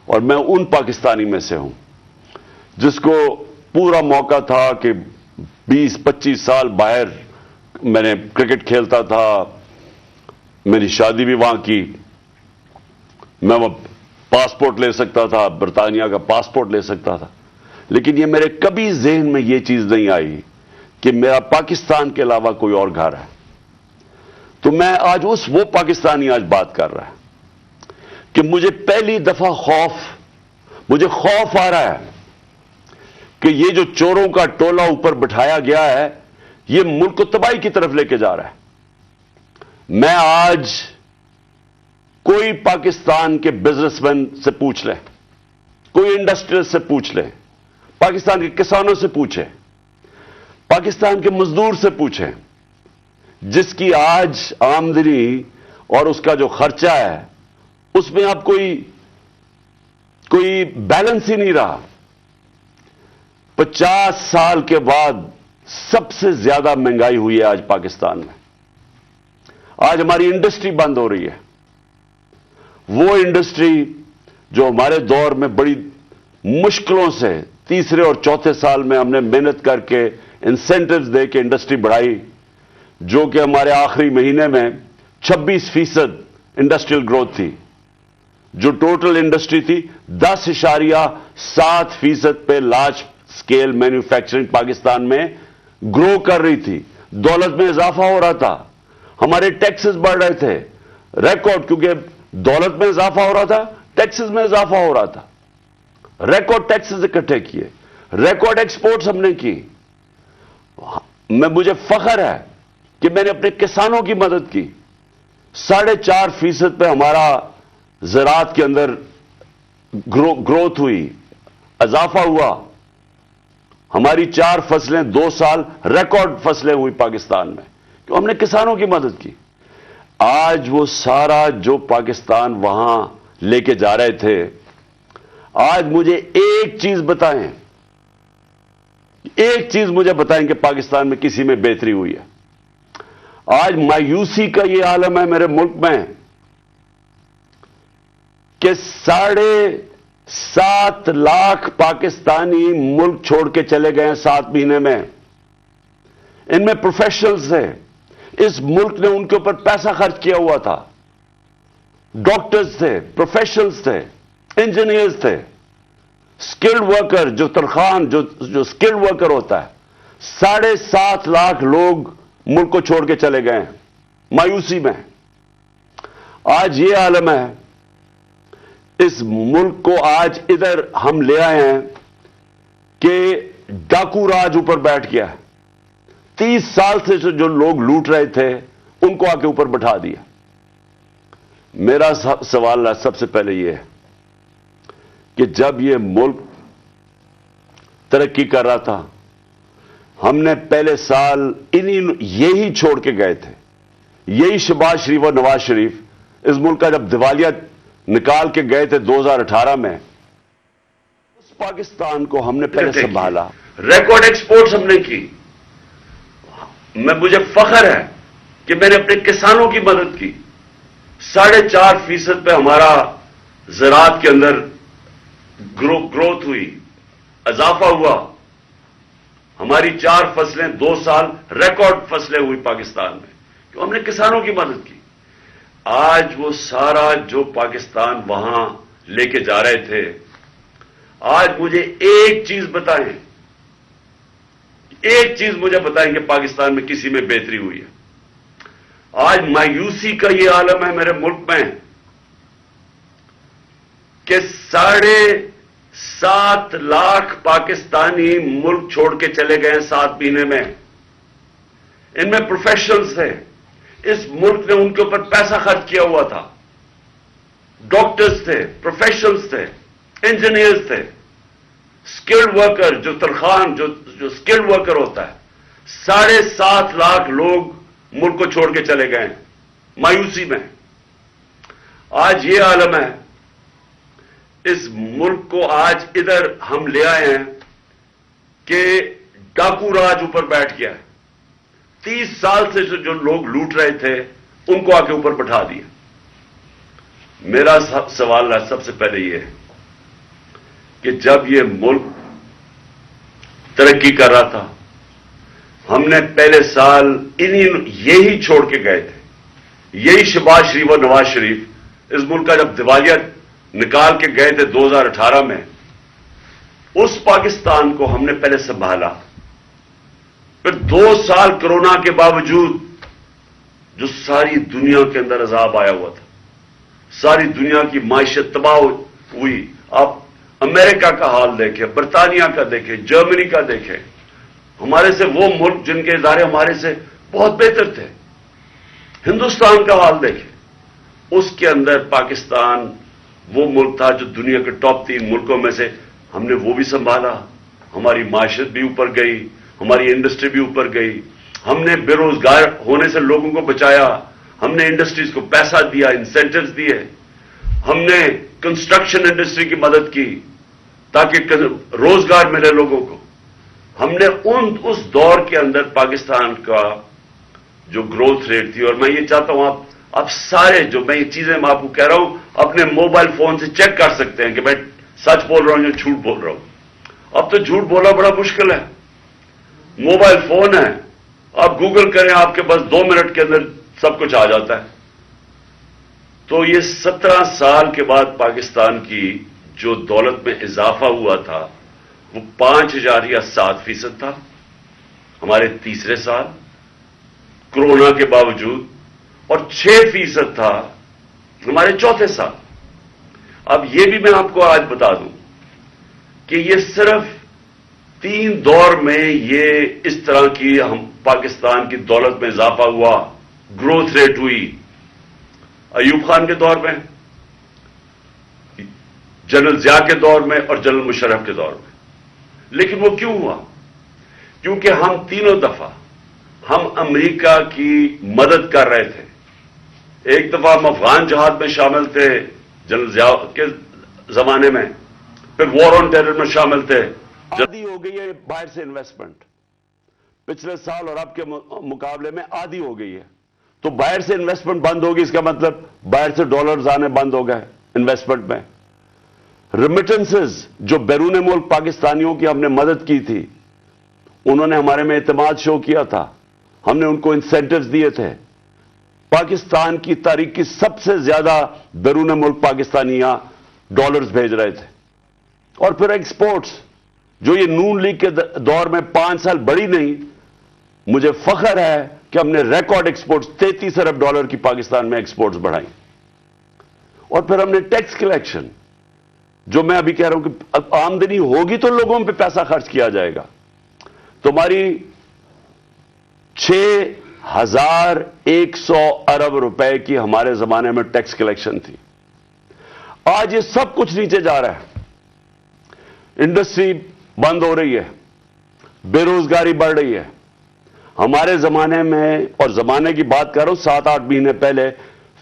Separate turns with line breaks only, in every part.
اور میں ان پاکستانی میں سے ہوں جس کو پورا موقع تھا کہ 20-25 سال باہر میں نے کرکٹ کھیلتا تھا، میری شادی بھی وہاں کی، میں وہ پاسپورٹ لے سکتا تھا، برطانیہ کا پاسپورٹ لے سکتا تھا، لیکن یہ میرے کبھی ذہن میں یہ چیز نہیں آئی کہ میرا پاکستان کے علاوہ کوئی اور گھر ہے۔ تو میں آج وہ پاکستانی آج بات کر رہا ہے کہ مجھے پہلی دفعہ مجھے خوف آ رہا ہے کہ یہ جو چوروں کا ٹولہ اوپر بٹھایا گیا ہے یہ ملک کو تباہی کی طرف لے کے جا رہا ہے۔ میں آج کوئی پاکستان کے بزنس مین سے پوچھ لیں، کوئی انڈسٹریل سے پوچھ لیں، پاکستان کے کسانوں سے پوچھیں، پاکستان کے مزدور سے پوچھیں، جس کی آج آمدنی اور اس کا جو خرچہ ہے اس میں اب کوئی بیلنس ہی نہیں رہا۔ 50 سال کے بعد سب سے زیادہ مہنگائی ہوئی ہے آج پاکستان میں۔ آج ہماری انڈسٹری بند ہو رہی ہے، وہ انڈسٹری جو ہمارے دور میں بڑی مشکلوں سے تیسرے اور چوتھے سال میں ہم نے محنت کر کے انسینٹیوز دے کے انڈسٹری بڑھائی، جو کہ ہمارے آخری مہینے میں 26% انڈسٹریل گروتھ تھی، جو ٹوٹل انڈسٹری تھی 10.7% پہ لارج سکیل مینوفیکچرنگ پاکستان میں گرو کر رہی تھی، دولت میں اضافہ ہو رہا تھا، ہمارے ٹیکسز بڑھ رہے تھے، ریکارڈ، کیونکہ دولت میں اضافہ ہو رہا تھا، ٹیکسز میں اضافہ ہو رہا تھا، ریکارڈ ٹیکسز اکٹھے کیے، ریکارڈ ایکسپورٹس ہم نے کی۔ مجھے فخر ہے کہ میں نے اپنے کسانوں کی مدد کی، 4.5% پہ ہمارا زراعت کے اندر گروتھ ہوئی، اضافہ ہوا، ہماری 4 فصلیں 2 سال ریکارڈ فصلیں ہوئی پاکستان میں، کہ ہم نے کسانوں کی مدد کی۔ آج وہ سارا جو پاکستان وہاں لے کے جا رہے تھے، آج مجھے ایک چیز بتائیں کہ پاکستان میں کسی میں بہتری ہوئی ہے۔ آج مایوسی کا یہ عالم ہے میرے ملک میں کہ 7.5 لاکھ پاکستانی ملک چھوڑ کے چلے گئے ہیں 7 مہینے میں۔ ان میں پروفیشنلز ہیں، اس ملک نے ان کے اوپر پیسہ خرچ کیا ہوا تھا، ڈاکٹرز تھے، پروفیشنلز تھے، انجینئرز تھے، سکلڈ ورکر، جو ترخان جو سکلڈ ورکر ہوتا ہے، 7.5 لاکھ لوگ ملک کو چھوڑ کے چلے گئے ہیں مایوسی میں۔ آج یہ عالم ہے، اس ملک کو آج ادھر ہم لے آئے ہیں کہ ڈاکو راج اوپر بیٹھ گیا ہے۔ 30 سال سے جو لوگ لوٹ رہے تھے ان کو آ کے اوپر بٹھا دیا۔ میرا سوال سب سے پہلے یہ ہے کہ جب یہ ملک ترقی کر رہا تھا، ہم نے پہلے سال یہی چھوڑ کے گئے تھے، یہی شہباز شریف اور نواز شریف اس ملک کا جب دیوالیہ نکال کے گئے تھے 2018 میں، اس پاکستان کو ہم نے پہلے سنبھالا، ریکارڈ ایکسپورٹس ہم نے کی۔ مجھے فخر ہے کہ میں نے اپنے کسانوں کی مدد کی، 4.5% پہ ہمارا زراعت کے اندر گروتھ ہوئی، اضافہ ہوا، ہماری 4 فصلیں 2 سال ریکارڈ فصلیں ہوئی پاکستان میں، کہ ہم نے کسانوں کی مدد کی۔ آج وہ سارا جو پاکستان وہاں لے کے جا رہے تھے، آج مجھے ایک چیز بتائیں کہ پاکستان میں کسی میں بہتری ہوئی ہے۔ آج مایوسی کا یہ عالم ہے میرے ملک میں کہ 7.5 لاکھ پاکستانی ملک چھوڑ کے چلے گئے ہیں 7 مہینے میں۔ ان میں پروفیشنلز تھے، اس ملک نے ان کے اوپر پیسہ خرچ کیا ہوا تھا، ڈاکٹرز تھے، پروفیشنلز تھے، انجینئرز تھے، سکلڈ ورکر، جو ترخان جو سکلڈ ورکر ہوتا ہے، 7.5 لاکھ لوگ ملک کو چھوڑ کے چلے گئے ہیں مایوسی میں۔ آج یہ عالم ہے، اس ملک کو آج ادھر ہم لے آئے ہیں کہ ڈاکو راج اوپر بیٹھ گیا ہے۔ 30 سال سے جو لوگ لوٹ رہے تھے ان کو آ کے اوپر بٹھا دیا۔ میرا سوال سب سے پہلے یہ ہے کہ جب یہ ملک ترقی کر رہا تھا ہم نے پہلے سال یہی چھوڑ کے گئے تھے، یہی شہباز شریف اور نواز شریف اس ملک کا جب دیوالیہ نکال کے گئے تھے 2018 میں، اس پاکستان کو ہم نے پہلے سنبھالا. پھر 2 سال کرونا کے باوجود جو ساری دنیا کے اندر عذاب آیا ہوا تھا، ساری دنیا کی معیشت تباہ ہوئی. آپ امریکہ کا حال دیکھیں، برطانیہ کا دیکھیں، جرمنی کا دیکھیں، ہمارے سے وہ ملک جن کے ادارے ہمارے سے بہت بہتر تھے. ہندوستان کا حال دیکھیں، اس کے اندر پاکستان وہ ملک تھا جو دنیا کے ٹاپ 3 ملکوں میں سے، ہم نے وہ بھی سنبھالا. ہماری معیشت بھی اوپر گئی، ہماری انڈسٹری بھی اوپر گئی، ہم نے بے روزگار ہونے سے لوگوں کو بچایا، ہم نے انڈسٹریز کو پیسہ دیا، انسینٹوز دیے، ہم نے کنسٹرکشن انڈسٹری کی مدد کی تاکہ روزگار ملے لوگوں کو. ہم نے اس دور کے اندر پاکستان کا جو گروتھ ریٹ تھی، اور میں یہ چاہتا ہوں آپ سارے جو میں یہ چیزیں میں آپ کو کہہ رہا ہوں اپنے موبائل فون سے چیک کر سکتے ہیں کہ میں سچ بول رہا ہوں یا جھوٹ بول رہا ہوں. اب تو جھوٹ بولنا بڑا مشکل ہے، موبائل فون ہے، آپ گوگل کریں، آپ کے پاس 2 منٹ کے اندر سب کچھ آ جاتا ہے. تو یہ 17 سال کے بعد پاکستان کی جو دولت میں اضافہ ہوا تھا وہ 5.7% تھا ہمارے تیسرے سال کرونا کے باوجود، اور 6% تھا ہمارے چوتھے سال. اب یہ بھی میں آپ کو آج بتا دوں کہ یہ صرف 3 دور میں یہ اس طرح کی ہم پاکستان کی دولت میں اضافہ ہوا، گروتھ ریٹ ہوئی. ایوب خان کے دور میں، جنرل ضیاء کے دور میں اور جنرل مشرف کے دور میں. لیکن وہ کیوں ہوا؟ کیونکہ ہم تینوں دفعہ ہم امریکہ کی مدد کر رہے تھے. ایک دفعہ ہم افغان جہاد میں شامل تھے جنرل ضیاء کے زمانے میں، پھر وار آن ٹیرر میں شامل تھے. آدھی ہو گئی ہے باہر سے انویسٹمنٹ، پچھلے سال اور اب کے مقابلے میں آدھی ہو گئی ہے. تو باہر سے انویسٹمنٹ بند ہوگی، اس کا مطلب باہر سے ڈالرز آنے بند ہو گئے انویسٹمنٹ میں. ریمیٹنسز جو بیرون ملک پاکستانیوں کی ہم نے مدد کی تھی، انہوں نے ہمارے میں اعتماد شو کیا تھا، ہم نے ان کو انسینٹوز دیے تھے. پاکستان کی تاریخ کی سب سے زیادہ بیرون ملک پاکستانیاں ڈالرز بھیج رہے تھے. اور پھر ایکسپورٹس جو یہ نون لیگ کے دور میں 5 سال بڑھی نہیں، مجھے فخر ہے کہ ہم نے ریکارڈ ایکسپورٹس 33 ارب ڈالر کی پاکستان میں ایکسپورٹس بڑھائی. اور پھر ہم نے ٹیکس کلیکشن، جو میں ابھی کہہ رہا ہوں کہ آمدنی ہوگی تو لوگوں پہ پیسہ خرچ کیا جائے گا. تمہاری 6,100 ارب روپے کی ہمارے زمانے میں ٹیکس کلیکشن تھی. آج یہ سب کچھ نیچے جا رہا ہے، انڈسٹری بند ہو رہی ہے، بے روزگاری بڑھ رہی ہے. ہمارے زمانے میں، اور زمانے کی بات کر رہا ہوں 7-8 مہینے پہلے،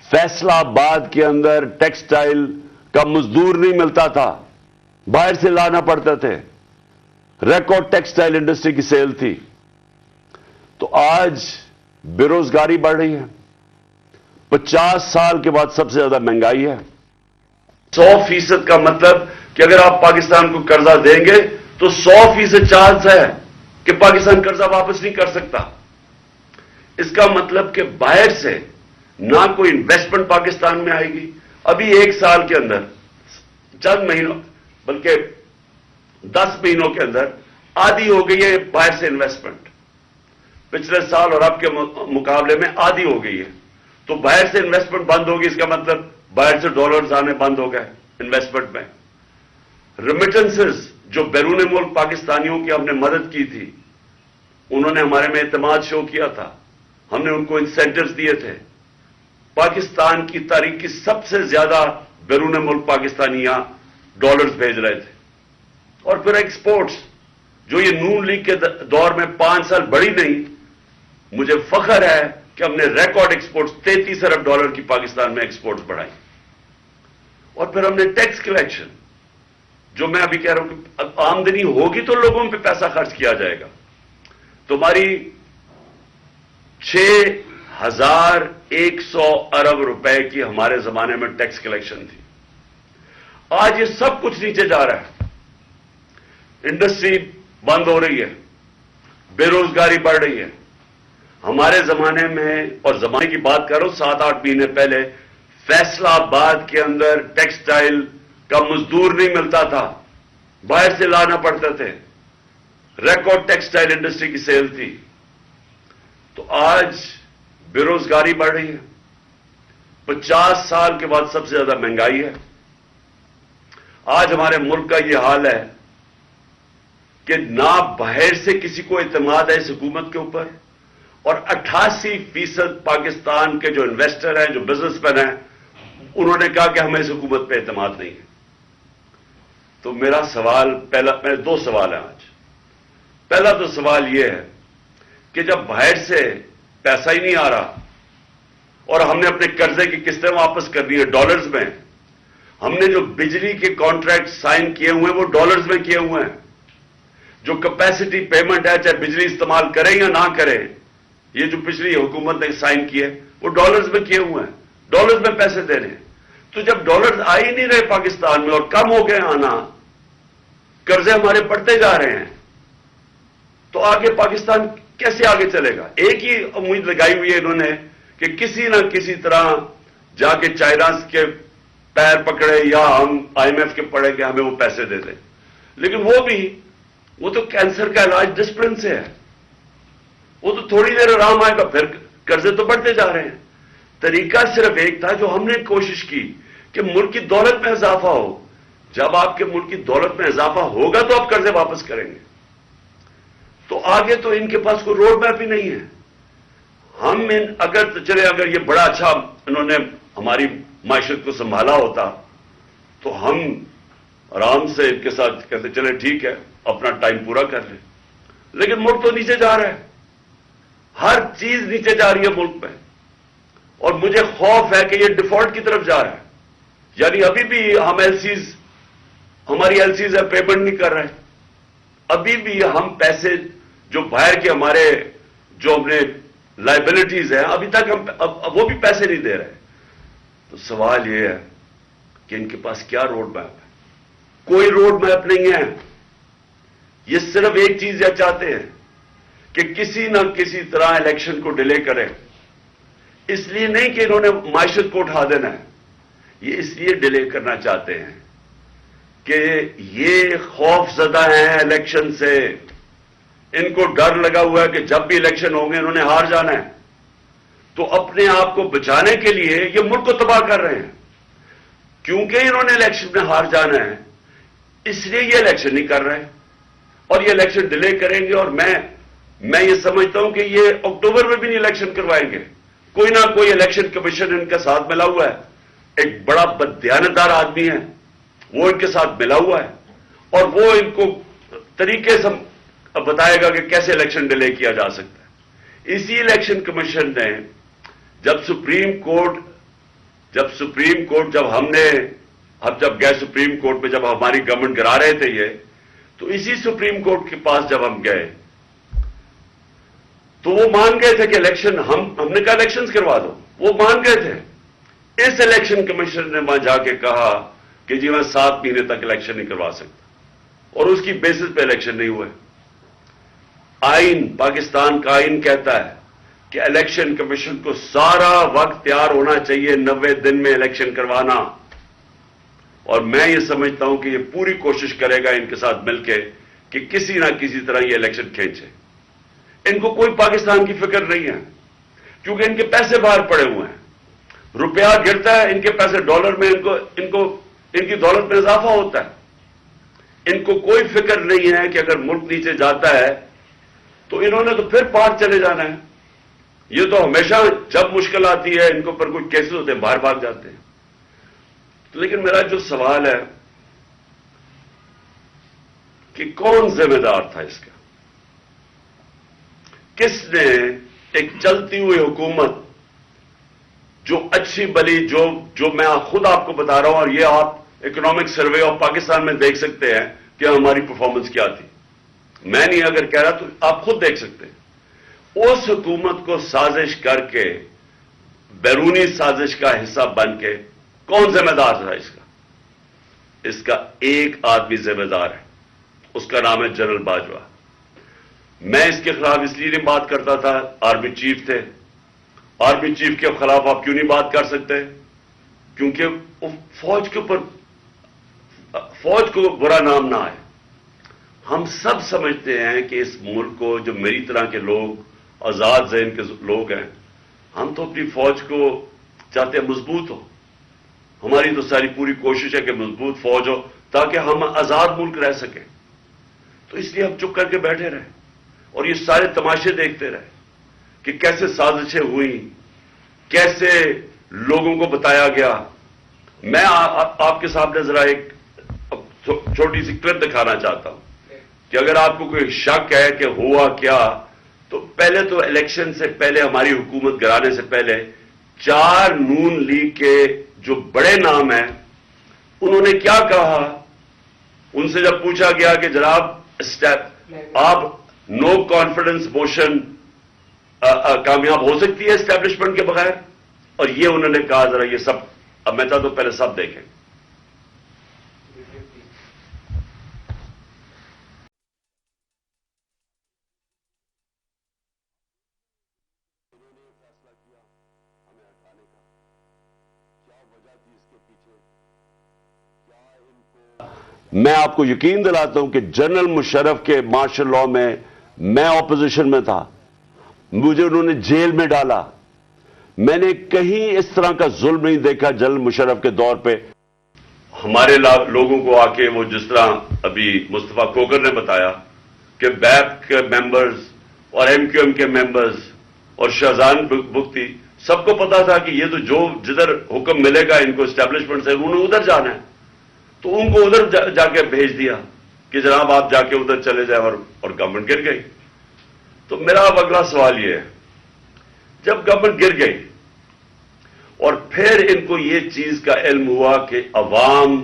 فیصلہ آباد کے اندر ٹیکسٹائل کا مزدور نہیں ملتا تھا، باہر سے لانا پڑتے تھے. ریکارڈ ٹیکسٹائل انڈسٹری کی سیل تھی. تو آج بے روزگاری بڑھ رہی ہے، 50 سال کے بعد سب سے زیادہ مہنگائی ہے. 100% کا مطلب کہ اگر آپ پاکستان کو قرضہ دیں گے تو 100% چانس ہے کہ پاکستان قرضہ واپس نہیں کر سکتا. اس کا مطلب کہ باہر سے نہ کوئی انویسٹمنٹ پاکستان میں آئے گی. ابھی 1 سال کے اندر، چند مہینوں بلکہ 10 مہینوں کے اندر آدھی ہو گئی ہے باہر سے انویسٹمنٹ. پچھلے سال اور اب کے مقابلے میں آدھی ہو گئی ہے. تو باہر سے انویسٹمنٹ بند ہوگی، اس کا مطلب باہر سے ڈالرز آنے بند ہو گئے انویسٹمنٹ میں. ریمیٹنسز جو بیرون ملک پاکستانیوں کی ہم نے مدد کی تھی، انہوں نے ہمارے میں اعتماد شو کیا تھا، ہم نے ان کو انسینٹوز دیے تھے. پاکستان کی تاریخ کی سب سے زیادہ بیرون ملک پاکستانیاں ڈالرز بھیج رہے تھے. اور پھر ایکسپورٹس جو یہ نون لیگ کے دور میں 5 سال بڑھی نہیں، مجھے فخر ہے کہ ہم نے ریکارڈ ایکسپورٹس 33 ارب ڈالر کی پاکستان میں ایکسپورٹس بڑھائی. اور پھر ہم نے ٹیکس کلیکشن، جو میں ابھی کہہ رہا ہوں کہ آمدنی ہوگی تو لوگوں پہ پیسہ خرچ کیا جائے گا. تمہاری 6,100 ارب روپے کی ہمارے زمانے میں ٹیکس کلیکشن تھی. آج یہ سب کچھ نیچے جا رہا ہے. انڈسٹری بند ہو رہی ہے, بے روزگاری بڑھ رہی ہے. ہمارے زمانے میں, اور زمانے کی بات کر رہا ہوں 7-8 مہینے پہلے, فیصلہ آباد کے اندر ٹیکسٹائل کا مزدور نہیں ملتا تھا, باہر سے لانا پڑتے تھے. ریکارڈ ٹیکسٹائل انڈسٹری کی سیل تھی. تو آج بے روزگاری بڑھ رہی ہے. 50 سال کے بعد سب سے زیادہ مہنگائی ہے. آج ہمارے ملک کا یہ حال ہے کہ نہ باہر سے کسی کو اعتماد ہے اس حکومت کے اوپر, اور 88% پاکستان کے جو انویسٹر ہیں, جو بزنس مین ہیں, انہوں نے کہا کہ ہمیں اس حکومت پہ اعتماد نہیں ہے. تو میرا سوال میرے 2 سوال ہیں آج. پہلا تو سوال یہ ہے کہ جب باہر سے پیسہ ہی نہیں آ رہا اور ہم نے اپنے قرضے کی قسطیں واپس کرنی ہے ڈالرز میں, ہم نے جو بجلی کے کانٹریکٹ سائن کیے ہوئے ہیں وہ ڈالرز میں کیے ہوئے ہیں, جو کیپیسٹی پیمنٹ ہے چاہے بجلی استعمال کریں یا نہ کریں, یہ جو پچھلی حکومت نے سائن کیے وہ ڈالرز میں کیے ہوئے ہیں, ڈالرز میں پیسے دے رہے ہیں. تو جب ڈالرز آ ہی نہیں رہے پاکستان میں اور کم ہو گئے آنا, قرضے ہمارے بڑھتے جا رہے ہیں, تو آگے پاکستان کیسے آگے چلے گا؟ ایک ہی امید لگائی ہوئی ہے انہوں نے کہ کسی نہ کسی طرح جا کے چائنا کے پیر پکڑے یا ہم IMF کے پڑے کہ ہمیں وہ پیسے دے دیں. لیکن وہ تو کینسر کا علاج ڈسپلن سے ہے, وہ تو تھوڑی دیر آرام آئے گا پھر قرضے تو بڑھتے جا رہے ہیں. طریقہ صرف ایک تھا جو ہم نے کوشش کی کہ ملک کی دولت میں اضافہ ہو. جب آپ کے ملک کی دولت میں اضافہ ہوگا تو آپ قرضے واپس کریں گے. تو آگے تو ان کے پاس کوئی روڈ میپ ہی نہیں ہے. ہم اگر یہ بڑا اچھا انہوں نے ہماری معیشت کو سنبھالا ہوتا تو ہم آرام سے ان کے ساتھ کہتے چلے ٹھیک ہے اپنا ٹائم پورا کر لیں. لیکن ملک تو نیچے جا رہا ہے, ہر چیز نیچے جا رہی ہے ملک میں, اور مجھے خوف ہے کہ یہ ڈیفالٹ کی طرف جا رہا ہے. یعنی ابھی بھی ہماری ایلسیز ہے پیمنٹ نہیں کر رہے, ابھی بھی ہم پیسے جو باہر کے ہمارے جو ہم نے لائبلٹیز ہیں ابھی تک ہم وہ بھی پیسے نہیں دے رہے. تو سوال یہ ہے کہ ان کے پاس کیا روڈ میپ ہے؟ کوئی روڈ میپ نہیں ہے. یہ صرف ایک چیز یہ چاہتے ہیں کہ کسی نہ کسی طرح الیکشن کو ڈیلے کریں. اس لیے نہیں کہ انہوں نے معیشت کو اٹھا دینا ہے, یہ اس لیے ڈیلے کرنا چاہتے ہیں کہ یہ خوف زدہ ہیں الیکشن سے. ان کو ڈر لگا ہوا ہے کہ جب بھی الیکشن ہوں گے انہوں نے ہار جانا ہے, تو اپنے آپ کو بچانے کے لیے یہ ملک کو تباہ کر رہے ہیں. کیونکہ انہوں نے الیکشن میں ہار جانا ہے اس لیے یہ الیکشن نہیں کر رہے, اور یہ الیکشن ڈیلے کریں گے. اور میں یہ سمجھتا ہوں کہ یہ اکتوبر میں بھی نہیں الیکشن کروائیں گے. کوئی نہ کوئی الیکشن کمیشن ان کے ساتھ ملا ہوا ہے, ایک بڑا بددیانتدار آدمی ہے وہ ان کے ساتھ ملا ہوا ہے, اور وہ ان کو طریقے سے بتائے گا کہ کیسے الیکشن ڈیلے کیا جا سکتا ہے. اسی الیکشن کمیشن نے جب سپریم کورٹ جب گئے سپریم کورٹ میں, جب ہماری گورنمنٹ گرا رہے تھے یہ, تو اسی سپریم کورٹ کے پاس جب ہم گئے تو وہ مان گئے تھے کہ الیکشن ہم نے کہا الیکشن کروا دو, وہ مان گئے تھے. اس الیکشن کمیشن نے وہاں جا کے کہا کہ جی میں 7 مہینے تک الیکشن نہیں کروا سکتا, اور اس کی بیسس پہ الیکشن نہیں ہوئے. آئین, پاکستان کا آئین کہتا ہے کہ الیکشن کمیشن کو سارا وقت تیار ہونا چاہیے 90 دن میں الیکشن کروانا, اور میں یہ سمجھتا ہوں کہ یہ پوری کوشش کرے گا ان کے ساتھ مل کے کہ کسی نہ کسی طرح یہ الیکشن کھینچے. ان کو کوئی پاکستان کی فکر نہیں ہے کیونکہ ان کے پیسے باہر پڑے ہوئے ہیں, روپیہ گرتا ہے ان کے پیسے ڈالر میں, ان کی دولت میں اضافہ ہوتا ہے. ان کو کوئی فکر نہیں ہے کہ اگر ملک نیچے جاتا ہے تو انہوں نے تو پھر پار چلے جانا ہے. یہ تو ہمیشہ جب مشکل آتی ہے ان کے اوپر کوئی کیسز ہوتے ہیں باہر بھاگ جاتے ہیں. لیکن میرا جو سوال ہے کہ کون ذمہ دار تھا اس کا؟ کس نے ایک چلتی ہوئی حکومت جو اچھی بلی جو میں خود آپ کو بتا رہا ہوں, اور یہ آپ اکنامک سروے آف پاکستان میں دیکھ سکتے ہیں کہ ہماری پرفارمنس کیا تھی, میں نہیں اگر کہہ رہا تو آپ خود دیکھ سکتے ہیں. اس حکومت کو سازش کر کے, بیرونی سازش کا حصہ بن کے کون ذمہ دار تھا اس کا؟ اس کا ایک آدمی ذمہ دار ہے, اس کا نام ہے جنرل باجوہ. میں اس کے خلاف اس لیے نہیں بات کرتا تھا, آرمی چیف تھے. آرمی چیف کے خلاف آپ کیوں نہیں بات کر سکتے؟ کیونکہ فوج کے اوپر فوج کو برا نام نہ آئے. ہم سب سمجھتے ہیں کہ اس ملک کو, جو میری طرح کے لوگ آزاد ذہن کے لوگ ہیں, ہم تو اپنی فوج کو چاہتے ہیں مضبوط ہو. ہماری تو ساری پوری کوشش ہے کہ مضبوط فوج ہو تاکہ ہم آزاد ملک رہ سکیں. تو اس لیے ہم چپ کر کے بیٹھے رہے اور یہ سارے تماشے دیکھتے رہے کہ کیسے سازشیں ہوئیں, کیسے لوگوں کو بتایا گیا. میں آپ کے سامنے ذرا ایک چھوٹی سی کلپ دکھانا چاہتا ہوں کہ اگر آپ کو کوئی شک ہے کہ ہوا کیا, تو پہلے تو الیکشن سے پہلے, ہماری حکومت گرانے سے پہلے, 4 نون لیگ کے جو بڑے نام ہیں انہوں نے کیا کہا. ان سے جب پوچھا گیا کہ جناب آپ نو کانفیڈنس موشن کامیاب ہو سکتی ہے اسٹیبلشمنٹ کے بغیر, اور یہ انہوں نے کہا, ذرا یہ سب اب میں تو پہلے سب دیکھیں. میں آپ کو یقین دلاتا ہوں کہ جنرل مشرف کے مارشل لاء میں میں اپوزیشن میں تھا, مجھے انہوں نے جیل میں ڈالا. میں نے کہیں اس طرح کا ظلم نہیں دیکھا جنرل مشرف کے دور پہ. ہمارے لوگوں کو آ کے وہ جس طرح ابھی مصطفیٰ کوکر نے بتایا کہ بیپ کے ممبرز اور ایم کیو ایم کے ممبرز اور شہزان بگٹی سب کو پتا تھا کہ یہ تو جو جدھر حکم ملے گا ان کو اسٹیبلشمنٹ سے, انہوں نے ادھر جانا ہے. تو ان کو ادھر جا کے بھیج دیا کہ جناب آپ جا کے ادھر چلے جائیں, اور گورنمنٹ گر گئی. تو میرا اب اگلا سوال یہ ہے, جب گورنمنٹ گر گئی اور پھر ان کو یہ چیز کا علم ہوا کہ عوام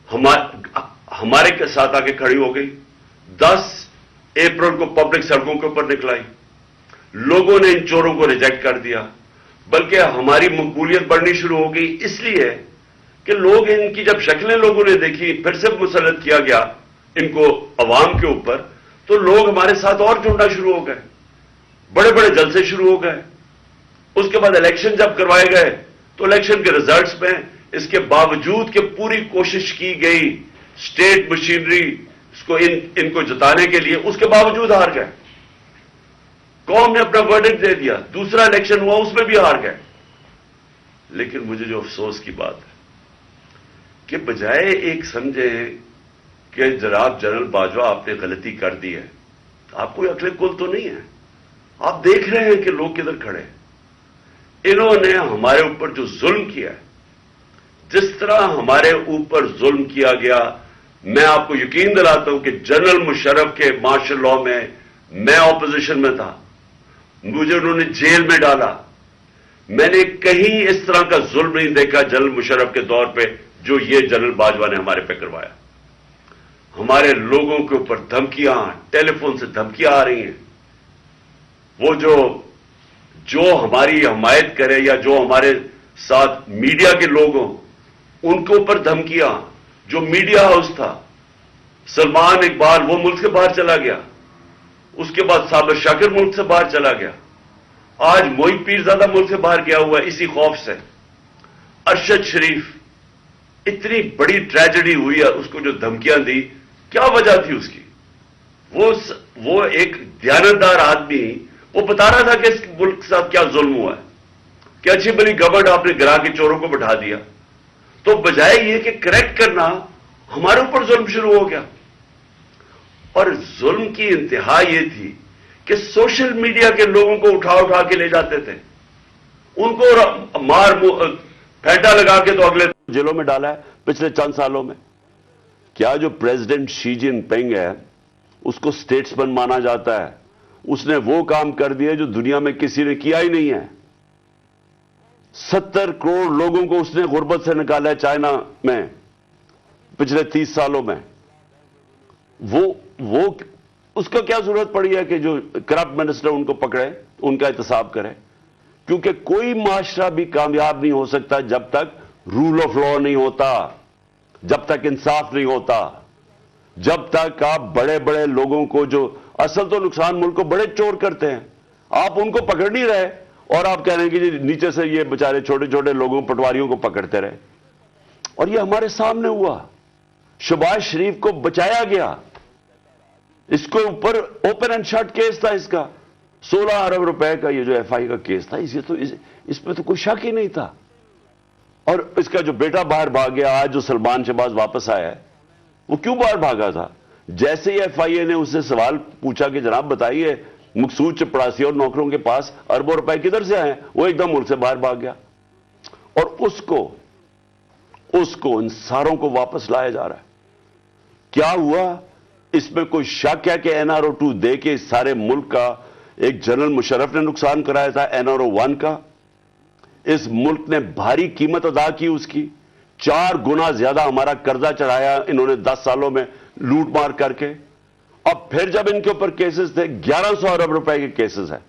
ہمارے ساتھ آ کے کھڑی ہو گئی, 10 اپریل کو پبلک سڑکوں کے اوپر نکلائی, لوگوں نے ان چوروں کو ریجیکٹ کر دیا, بلکہ ہماری مقبولیت بڑھنی شروع ہو گئی. اس لیے کہ لوگ ان کی جب شکلیں لوگوں نے دیکھی, پھر سے مسلط کیا گیا ان کو عوام کے اوپر, تو لوگ ہمارے ساتھ اور جڑنا شروع ہو گئے, بڑے بڑے جلسے شروع ہو گئے. اس کے بعد الیکشن جب کروائے گئے تو الیکشن کے ریزلٹس میں اس کے باوجود کہ پوری کوشش کی گئی اسٹیٹ مشینری اس کو ان کو جتانے کے لیے, اس کے باوجود ہار گئے. قوم نے اپنا ورڈکٹ دے دیا, دوسرا الیکشن ہوا اس میں بھی ہار گئے. لیکن مجھے جو افسوس کی بات ہے کہ بجائے ایک سمجھے کہ جناب جنرل باجوہ آپ نے غلطی کر دی ہے, آپ کوئی عقل کل تو نہیں ہے, آپ دیکھ رہے ہیں کہ لوگ کدھر کھڑے ہیں. انہوں نے ہمارے اوپر جو ظلم کیا ہے, جس طرح ہمارے اوپر ظلم کیا گیا, میں آپ کو یقین دلاتا ہوں کہ جنرل مشرف کے مارشل لاء میں اپوزیشن میں تھا, مجھے انہوں نے جیل میں ڈالا. میں نے کہیں اس طرح کا ظلم نہیں دیکھا جنرل مشرف کے دور پہ جو یہ جنرل باجوہ نے ہمارے پہ کروایا. ہمارے لوگوں کے اوپر دھمکیاں, ٹیلی فون سے دھمکیاں آ رہی ہیں. وہ جو ہماری حمایت کرے یا جو ہمارے ساتھ میڈیا کے لوگ ہوں, ان کے اوپر دھمکیاں. جو میڈیا ہاؤس تھا, سلمان اقبال وہ ملک سے باہر چلا گیا, اس کے بعد صابر شاکر ملک سے باہر چلا گیا, آج موئی پیرزادہ ملک سے باہر گیا ہوا ہے اسی خوف سے. ارشد شریف, اتنی بڑی ٹریجڈی ہوئی ہے, اس کو جو دھمکیاں دی, کیا وجہ تھی اس کی؟ وہ ایک دیانتدار آدمی, وہ بتا رہا تھا کہ اس ملک کے ساتھ کیا ظلم ہوا ہے, کہ اچھی بلی گورنمنٹ آپ نے گرا کے چوروں کو بٹھا دیا. تو بجائے یہ کہ کریکٹ کرنا, ہمارے اوپر ظلم شروع ہو گیا. اور ظلم کی انتہا یہ تھی کہ سوشل میڈیا کے لوگوں کو اٹھا کے لے جاتے تھے, ان کو مار پھینٹا لگا کے تو اگلے جیلوں میں ڈالا ہے پچھلے چند سالوں میں. کیا جو پریزیڈنٹ شی جن پنگ ہے اس کو اسٹیٹسمین مانا جاتا ہے؟ اس نے وہ کام کر دیے جو دنیا میں کسی نے کیا ہی نہیں ہے. 70 کروڑ لوگوں کو اس نے غربت سے نکالا ہے چائنا میں پچھلے 30 سالوں میں. وہ اس کا کیا ضرورت پڑی ہے کہ جو کرپٹ منسٹر ان کو پکڑے, ان کا احتساب کرے؟ کیونکہ کوئی معاشرہ بھی کامیاب نہیں ہو سکتا جب تک رول آف لا نہیں ہوتا, جب تک انصاف نہیں ہوتا. جب تک آپ بڑے بڑے لوگوں کو، جو اصل تو نقصان ملک کو بڑے چور کرتے ہیں، آپ ان کو پکڑ نہیں رہے اور آپ کہہ رہے ہیں کہ جی نیچے سے یہ بیچارے چھوٹے چھوٹے لوگوں، پٹواریوں کو پکڑتے رہے. اور یہ ہمارے سامنے ہوا. شہباز شریف کو بچایا گیا. اس کو اوپر اوپن اینڈ شٹ کیس تھا. اس کا 16 ارب روپے کا یہ جو ایف آئی کا کیس تھا، اس پہ تو کوئی شک ہی نہیں تھا. اور اس کا جو بیٹا باہر بھاگ گیا، آج جو سلمان شہباز واپس آیا ہے، وہ کیوں باہر بھاگا تھا؟ جیسے ہی ایف آئی اے نے اس سے سوال پوچھا کہ جناب بتائیے مقصود چپڑاسی اور نوکروں کے پاس اربوں روپے کدھر سے آئے ہیں، وہ ایک دم ملک سے باہر بھاگ گیا. اور اس کو ان ساروں کو واپس لایا جا رہا ہے. کیا ہوا؟ اس میں کوئی شک ہے کہ این آر او 2 دے کے سارے ملک کا ایک جنرل مشرف نے نقصان کرایا تھا، این آر او 1 کا. اس ملک نے بھاری قیمت ادا کی اس کی. 4 گنا زیادہ ہمارا قرضہ چڑھایا انہوں نے 10 سالوں میں لوٹ مار کر کے. اب پھر جب ان کے اوپر کیسز تھے، 1100 ارب روپے کے کیسز ہیں،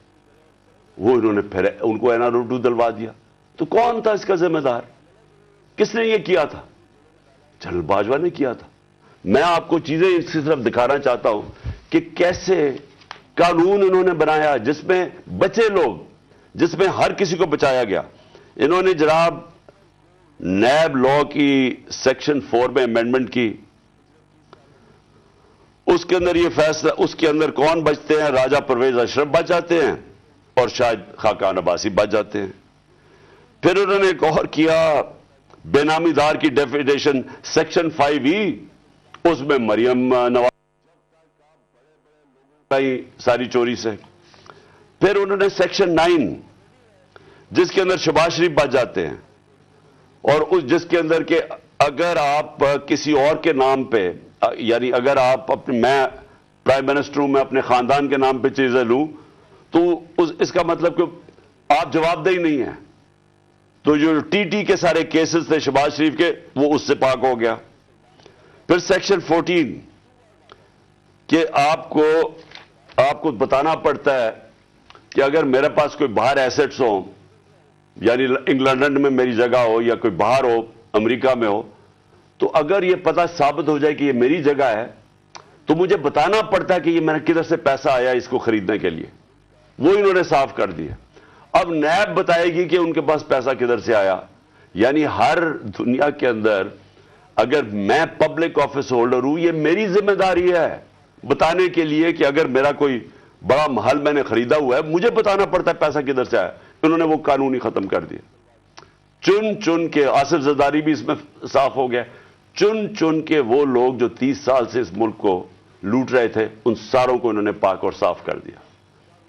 وہ انہوں نے پھر ان کو این آر او 2 دلوا دیا. تو کون تھا اس کا ذمہ دار؟ کس نے یہ کیا تھا؟ جنرل باجوہ نے کیا تھا. میں آپ کو چیزیں اس کی طرف دکھانا چاہتا ہوں کہ کیسے قانون انہوں نے بنایا جس میں بچے لوگ، جس میں ہر کسی کو بچایا گیا. انہوں نے جناب نیب لا کی سیکشن 4 میں امینڈمنٹ کی. اس کے اندر یہ فیصلہ، اس کے اندر کون بچتے ہیں؟ راجہ پرویز اشرف بچ جاتے ہیں اور شاید خاقان عباسی بچ جاتے ہیں. پھر انہوں نے ایک اور کیا، بے نامی دار کی ڈیفینیشن سیکشن 5E، اس میں مریم نواز ساری چوری سے. پھر انہوں نے سیکشن 9 جس کے اندر شہباز شریف بچ جاتے ہیں، اور اس جس کے اندر کہ اگر آپ کسی اور کے نام پہ، یعنی اگر آپ اپنے، میں پرائم منسٹر ہوں، میں اپنے خاندان کے نام پہ چیزیں لوں تو اس کا مطلب کہ آپ جواب دہی نہیں ہیں. تو جو ٹی کے سارے کیسز تھے شہباز شریف کے، وہ اس سے پاک ہو گیا. پھر سیکشن 14 کہ آپ کو بتانا پڑتا ہے کہ اگر میرے پاس کوئی باہر ایسٹس ہوں، یعنی انگلینڈ میں میری جگہ ہو یا کوئی باہر ہو، امریکہ میں ہو، تو اگر یہ پتہ ثابت ہو جائے کہ یہ میری جگہ ہے تو مجھے بتانا پڑتا ہے کہ یہ میرا کدھر سے پیسہ آیا اس کو خریدنے کے لیے. وہ انہوں نے صاف کر دیا. اب نیب بتائے گی کہ ان کے پاس پیسہ کدھر سے آیا. یعنی ہر دنیا کے اندر اگر میں پبلک آفس ہولڈر ہوں، یہ میری ذمہ داری ہے بتانے کے لیے کہ اگر میرا کوئی بڑا محل میں نے خریدا ہوا ہے، مجھے بتانا پڑتا ہے پیسہ کدھر سے آیا. انہوں نے وہ قانون ہی ختم کر دیا. چن کے آصف زرداری بھی اس میں صاف ہو گیا. چن کے وہ لوگ جو 30 سال سے اس ملک کو لوٹ رہے تھے، ان ساروں کو انہوں نے پاک اور صاف کر دیا.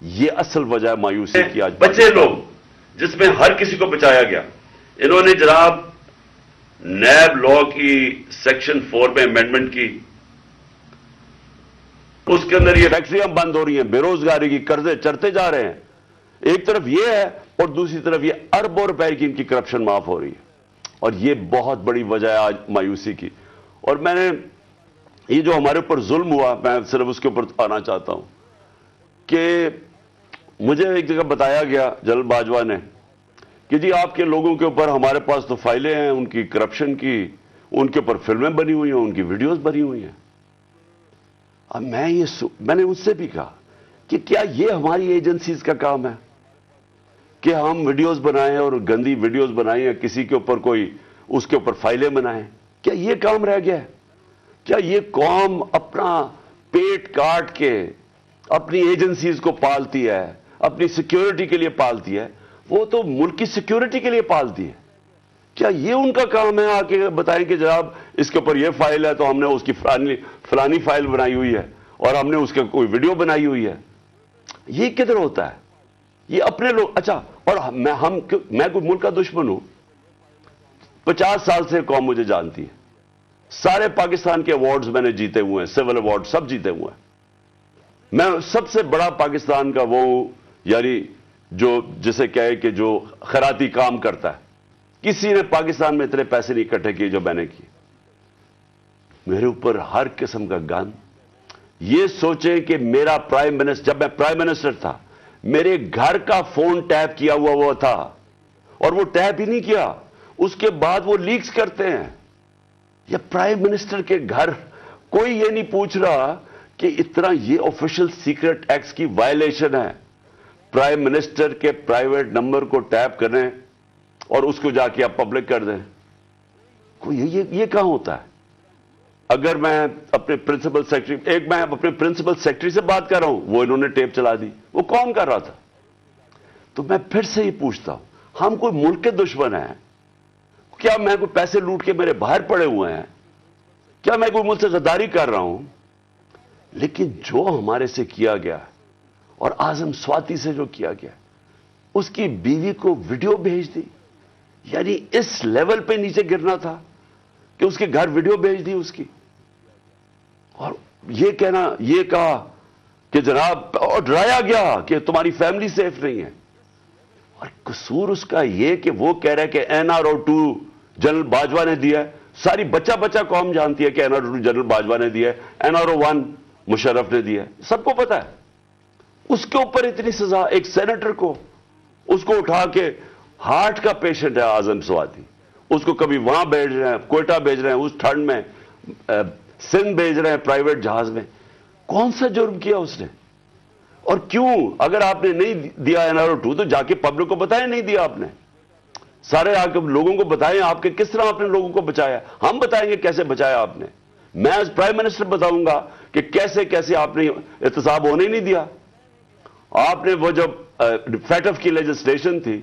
یہ اصل وجہ مایوسی کی. آج بچے لوگ جس میں ہر کسی کو بچایا گیا. انہوں نے جناب نیب لا کی سیکشن 4 میں امینڈمنٹ کی. اس کے اندر یہ فیکٹریاں بند ہو رہی ہیں، بے روزگاری کی، قرضے چڑھتے جا رہے ہیں. ایک طرف یہ ہے اور دوسری طرف یہ اربوں روپے کی ان کی کرپشن معاف ہو رہی ہے. اور یہ بہت بڑی وجہ ہے آج مایوسی کی. اور میں نے یہ جو ہمارے اوپر ظلم ہوا، میں صرف اس کے اوپر آنا چاہتا ہوں کہ مجھے ایک جگہ بتایا گیا جنرل باجوہ نے کہ جی آپ کے لوگوں کے اوپر ہمارے پاس تو فائلیں ہیں ان کی کرپشن کی، ان کے اوپر فلمیں بنی ہوئی ہیں، ان کی ویڈیوز بنی ہوئی ہیں. اب میں نے اس سے بھی کہا کہ کیا یہ ہماری ایجنسیز کا کام ہے کہ ہم ویڈیوز بنائیں اور گندی ویڈیوز بنائیں یا کسی کے اوپر کوئی اس کے اوپر فائلیں بنائیں؟ کیا یہ کام رہ گیا ہے؟ کیا یہ قوم اپنا پیٹ کاٹ کے اپنی ایجنسیز کو پالتی ہے، اپنی سیکیورٹی کے لیے پالتی ہے؟ وہ تو ملک کی سیکیورٹی کے لیے پالتی ہے. کیا یہ ان کا کام ہے آ کے بتائیں کہ جناب اس کے اوپر یہ فائل ہے تو ہم نے اس کی فلانی فائل بنائی ہوئی ہے اور ہم نے اس کے کوئی ویڈیو بنائی ہوئی ہے؟ یہ کدھر ہوتا ہے؟ یہ اپنے لوگ. اچھا، اور میں کوئی ملک کا دشمن ہوں؟ 50 سال سے قوم مجھے جانتی ہے. سارے پاکستان کے ایوارڈز میں نے جیتے ہوئے ہیں، سول ایوارڈ سب جیتے ہوئے ہیں. میں سب سے بڑا پاکستان کا وہ ہوں، یعنی جو جسے کہے کہ جو خیراتی کام کرتا ہے. کسی نے پاکستان میں اتنے پیسے نہیں اکٹھے کیے جو میں نے کیے. میرے اوپر ہر قسم کا گن. یہ سوچیں کہ میرا پرائم منسٹر، جب میں پرائم منسٹر تھا، میرے گھر کا فون ٹیپ کیا ہوا تھا اور وہ ٹیپ ہی نہیں کیا، اس کے بعد وہ لیکس کرتے ہیں. یا پرائم منسٹر کے گھر کوئی یہ نہیں پوچھ رہا کہ اتنا یہ آفیشل سیکرٹ ایکٹ کی وائلیشن ہے، پرائم منسٹر کے پرائیویٹ نمبر کو ٹیپ کریں اور اس کو جا کے آپ پبلک کر دیں. کوئی یہ کہاں ہوتا ہے؟ اگر میں اپنے پرنسپل سیکرٹری، میں اپنے پرنسپل سیکرٹری سے بات کر رہا ہوں، وہ انہوں نے ٹیپ چلا دی، وہ کون کر رہا تھا؟ تو میں پھر سے یہ پوچھتا ہوں، ہم کوئی ملک کے دشمن ہیں؟ کیا میں کوئی پیسے لوٹ کے میرے باہر پڑے ہوئے ہیں؟ کیا میں کوئی ملک سے غداری کر رہا ہوں؟ لیکن جو ہمارے سے کیا گیا اور اعظم سواتی سے جو کیا گیا، اس کی بیوی کو ویڈیو بھیج دی، یعنی اس لیول پہ نیچے گرنا تھا کہ اس کے گھر ویڈیو بھیج دی اس کی، اور یہ کہا کہ جناب، اور ڈرایا گیا کہ تمہاری فیملی سیف نہیں ہے. اور قصور اس کا یہ کہ وہ کہہ رہا ہے کہ NRO2 جنرل باجوہ نے دیا ہے. ساری بچہ قوم جانتی ہے کہ NRO2 جنرل باجوہ نے دیا ہے، NRO1 مشرف نے دیا ہے، سب کو پتا ہے. اس کے اوپر اتنی سزا ایک سینیٹر کو، اس کو اٹھا کے، ہارٹ کا پیشنٹ ہے اعظم سواتی، اس کو کبھی وہاں بھیج رہے ہیں، کوئٹہ بھیج رہے ہیں، اس ٹھنڈ میں سندھ بھیج رہے ہیں پرائیویٹ جہاز میں. کون سا جرم کیا اس نے؟ اور کیوں؟ اگر آپ نے نہیں دیا NRO2 تو جا کے پبلک کو بتائیں نہیں دیا آپ نے. سارے آ کے لوگوں کو بتائیں آپ کے کس طرح آپ نے لوگوں کو بچایا. ہم بتائیں گے کیسے بچایا آپ نے. میں ایز پرائم منسٹر بتاؤں گا کہ کیسے آپ نے احتساب ہونے نہیں دیا. آپ نے وہ جب فیٹف کی لیجسلیشن تھی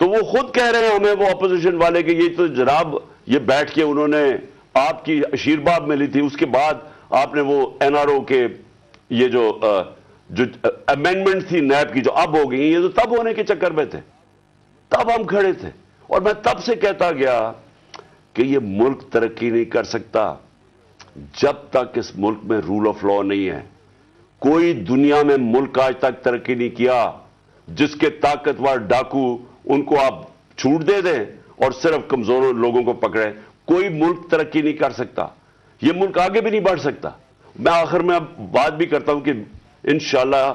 تو وہ خود کہہ رہے ہیں ہمیں، وہ اپوزیشن والے، کہ یہ تو جناب یہ بیٹھ کے انہوں نے آپ کی آشیرواد ملی تھی، اس کے بعد آپ نے وہ NRO کے یہ جو امینڈمنٹ تھی نیب کی جو اب ہو گئی، یہ تو تب ہونے کے چکر میں تھے، تب ہم کھڑے تھے. اور میں تب سے کہتا گیا کہ یہ ملک ترقی نہیں کر سکتا جب تک اس ملک میں رول آف لا نہیں ہے. کوئی دنیا میں ملک آج تک ترقی نہیں کیا جس کے طاقتور ڈاکو ان کو آپ چھوٹ دے دیں اور صرف کمزور لوگوں کو پکڑیں. کوئی ملک ترقی نہیں کر سکتا، یہ ملک آگے بھی نہیں بڑھ سکتا. میں آخر میں اب بات بھی کرتا ہوں کہ انشاءاللہ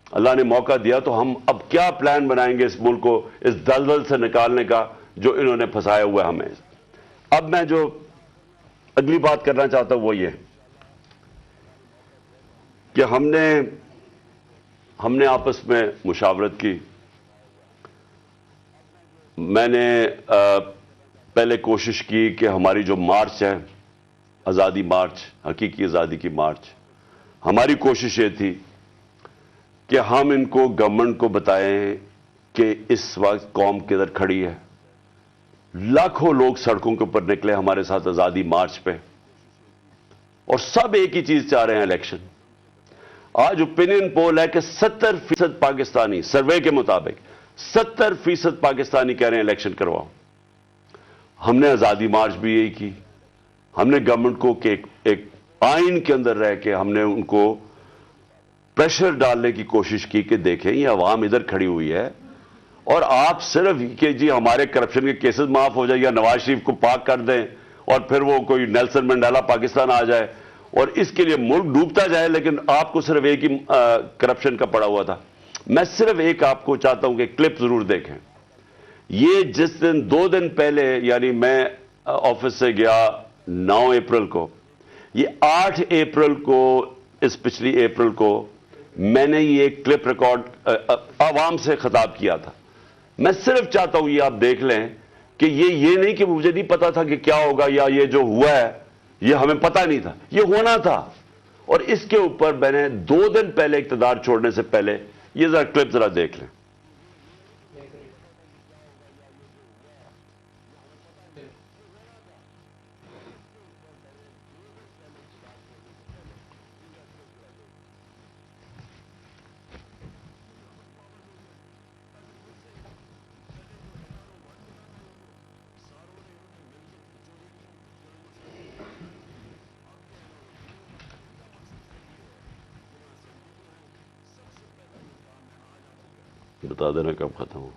اللہ نے موقع دیا تو ہم اب کیا پلان بنائیں گے اس ملک کو اس دلدل سے نکالنے کا جو انہوں نے پھنسایا ہوا ہے ہمیں. اب میں جو اگلی بات کرنا چاہتا ہوں وہ یہ کہ ہم نے آپس میں مشاورت کی. میں نے پہلے کوشش کی کہ ہماری جو مارچ ہے، آزادی مارچ، حقیقی آزادی کی مارچ، ہماری کوشش یہ تھی کہ ہم ان کو گورنمنٹ کو بتائیں کہ اس وقت قوم کدھر کھڑی ہے. لاکھوں لوگ سڑکوں کے اوپر نکلے ہمارے ساتھ آزادی مارچ پہ، اور سب ایک ہی چیز چاہ رہے ہیں، الیکشن. آج اوپینین پول ہے کہ 70% پاکستانی، سروے کے مطابق 70% پاکستانی کہہ رہے ہیں الیکشن کرواؤ. ہم نے آزادی مارچ بھی یہی کی. ہم نے گورنمنٹ کو کہ ایک آئین کے اندر رہ کے ہم نے ان کو پریشر ڈالنے کی کوشش کی کہ دیکھیں یہ عوام ادھر کھڑی ہوئی ہے اور آپ صرف کہ جی ہمارے کرپشن کے کیسز معاف ہو جائے یا نواز شریف کو پاک کر دیں اور پھر وہ کوئی نیلسن منڈیلا پاکستان آ جائے اور اس کے لیے ملک ڈوبتا جائے، لیکن آپ کو صرف ایک ہی کرپشن کا پڑا ہوا تھا. میں صرف ایک آپ کو چاہتا ہوں کہ کلپ ضرور دیکھیں. یہ جس دن 2 دن پہلے، یعنی میں آفس سے گیا 9 اپریل کو، یہ 8 اپریل کو، اس پچھلی اپریل کو میں نے یہ کلپ ریکارڈ عوام سے خطاب کیا تھا. میں صرف چاہتا ہوں یہ آپ دیکھ لیں کہ یہ نہیں کہ مجھے نہیں پتا تھا کہ کیا ہوگا یا یہ جو ہوا ہے یہ ہمیں پتا نہیں تھا، یہ ہونا تھا. اور اس کے اوپر میں نے 2 دن پہلے اقتدار چھوڑنے سے پہلے یہ ذرا کلپ ذرا دیکھ لیں. بتا دینا کب ختم ہو.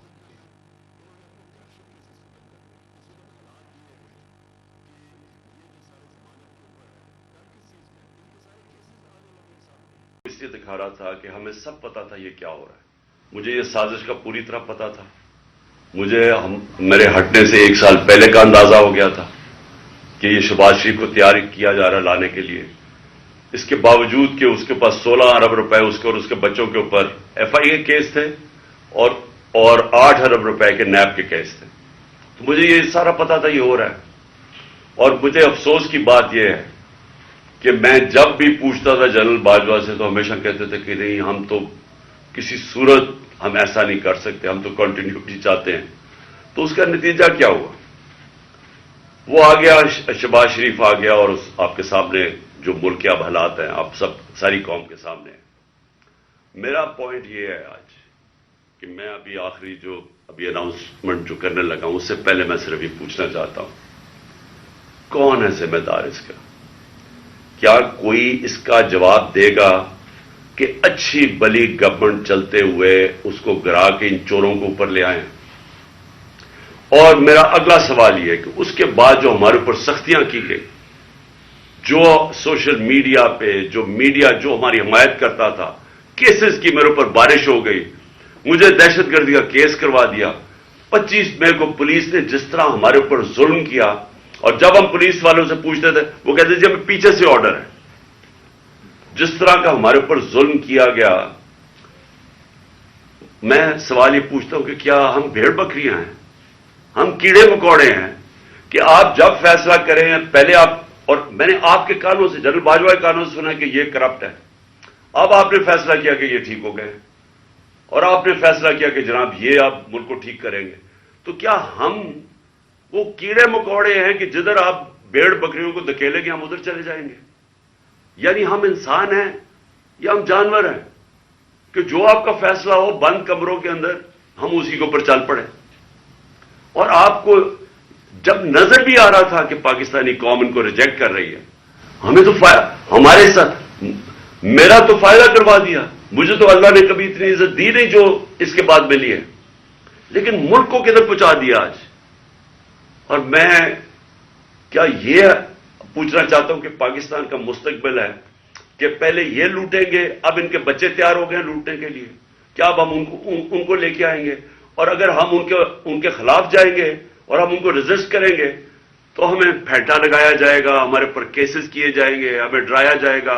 اس لیے دکھا رہا تھا کہ ہمیں سب پتا تھا یہ کیا ہو رہا ہے. مجھے یہ سازش کا پوری طرح پتا تھا. مجھے میرے ہٹنے سے 1 سال پہلے کا اندازہ ہو گیا تھا کہ یہ شہباز شریف کو تیار کیا جا رہا لانے کے لیے. اس کے باوجود کہ اس کے پاس 16 ارب روپے اس کے اور اس کے بچوں کے اوپر ایف آئی اے کیس تھے اور 8 ارب روپے کے نیب کے کیس تھے. تو مجھے یہ سارا پتا تھا یہ ہو رہا ہے. اور مجھے افسوس کی بات یہ ہے کہ میں جب بھی پوچھتا تھا جنرل باجوہ سے تو ہمیشہ کہتے تھے کہ نہیں ہم تو کسی صورت ہم ایسا نہیں کر سکتے, ہم تو کنٹینیوٹی چاہتے ہیں. تو اس کا نتیجہ کیا ہوا؟ وہ آ گیا, شہباز شریف آ گیا اور آپ کے سامنے جو ملک کے اب حالات ہیں آپ ساری قوم کے سامنے ہیں. میرا پوائنٹ یہ ہے آج کہ میں ابھی اناؤنسمنٹ جو کرنے لگا ہوں اس سے پہلے میں صرف یہ پوچھنا چاہتا ہوں کون ہے ذمہ دار اس کا؟ کیا کوئی اس کا جواب دے گا کہ اچھی بلی گورنمنٹ چلتے ہوئے اس کو گرا کے ان چوروں کو اوپر لے آئیں؟ اور میرا اگلا سوال یہ ہے کہ اس کے بعد جو ہمارے اوپر سختیاں کی گئی, جو سوشل میڈیا پہ جو میڈیا جو ہماری حمایت کرتا تھا, کیسز کی میرے اوپر بارش ہو گئی, مجھے دہشت گردی کا کیس کروا دیا. 25 مئی کو پولیس نے جس طرح ہمارے اوپر ظلم کیا, اور جب ہم پولیس والوں سے پوچھتے تھے وہ کہتے تھے ہمیں پیچھے سے آرڈر ہے. جس طرح کا ہمارے اوپر ظلم کیا گیا, میں سوال یہ پوچھتا ہوں کہ کیا ہم بھیڑ بکریاں ہیں, ہم کیڑے مکوڑے ہیں کہ آپ جب فیصلہ کریں پہلے آپ, اور میں نے آپ کے کانوں سے جنرل باجوہ کے کانوں سے سنا کہ یہ کرپٹ ہے, اب آپ نے فیصلہ کیا کہ یہ ٹھیک ہو گئے, اور آپ نے فیصلہ کیا کہ جناب یہ آپ ملک کو ٹھیک کریں گے. تو کیا ہم وہ کیڑے مکوڑے ہیں کہ جدھر آپ بھیڑ بکریوں کو دھکیلیں گے ہم ادھر چلے جائیں گے؟ یعنی ہم انسان ہیں یا ہم جانور ہیں کہ جو آپ کا فیصلہ ہو بند کمروں کے اندر ہم اسی کے اوپر چل پڑے؟ اور آپ کو جب نظر بھی آ رہا تھا کہ پاکستانی قوم ان کو ریجیکٹ کر رہی ہے, ہمیں تو ہمارے ساتھ میرا تو فائدہ کروا دیا, مجھے تو اللہ نے کبھی اتنی عزت دی نہیں جو اس کے بعد ملی ہے, لیکن ملک کو کدھر پہنچا دیا آج. اور میں کیا یہ پوچھنا چاہتا ہوں کہ پاکستان کا مستقبل ہے کہ پہلے یہ لوٹیں گے, اب ان کے بچے تیار ہو گئے ہیں لوٹنے کے لیے, کیا اب ہم ان کو لے کے آئیں گے؟ اور اگر ہم ان کے خلاف جائیں گے اور ہم ان کو ریزسٹ کریں گے تو ہمیں پھینٹا لگایا جائے گا, ہمارے پر کیسز کیے جائیں گے, ہمیں ڈرایا جائے گا.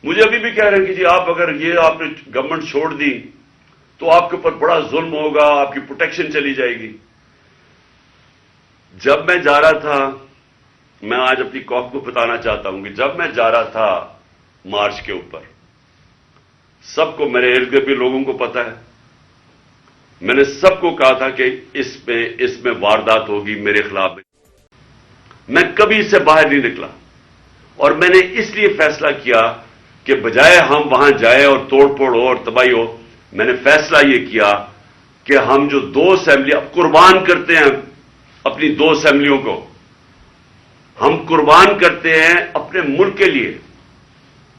مجھے ابھی بھی کہہ رہے ہیں کہ جی آپ اگر یہ آپ نے گورنمنٹ چھوڑ دی تو آپ کے اوپر بڑا ظلم ہوگا, آپ کی پروٹیکشن چلی جائے گی. جب میں جا رہا تھا, میں آج اپنی قوم کو بتانا چاہتا ہوں کہ جب میں جا رہا تھا مارچ کے اوپر, سب کو, میرے ارد گرد بھی لوگوں کو پتا ہے, میں نے سب کو کہا تھا کہ اس میں واردات ہوگی میرے خلاف. میں کبھی اس سے باہر نہیں نکلا, اور میں نے اس لیے فیصلہ کیا کہ بجائے ہم وہاں جائیں اور توڑ پھوڑ ہو اور تباہی ہو, میں نے فیصلہ یہ کیا کہ ہم جو 2 اسمبلی اب قربان کرتے ہیں اپنی 2 اسمبلیوں کو, ہم قربان کرتے ہیں اپنے ملک کے لیے,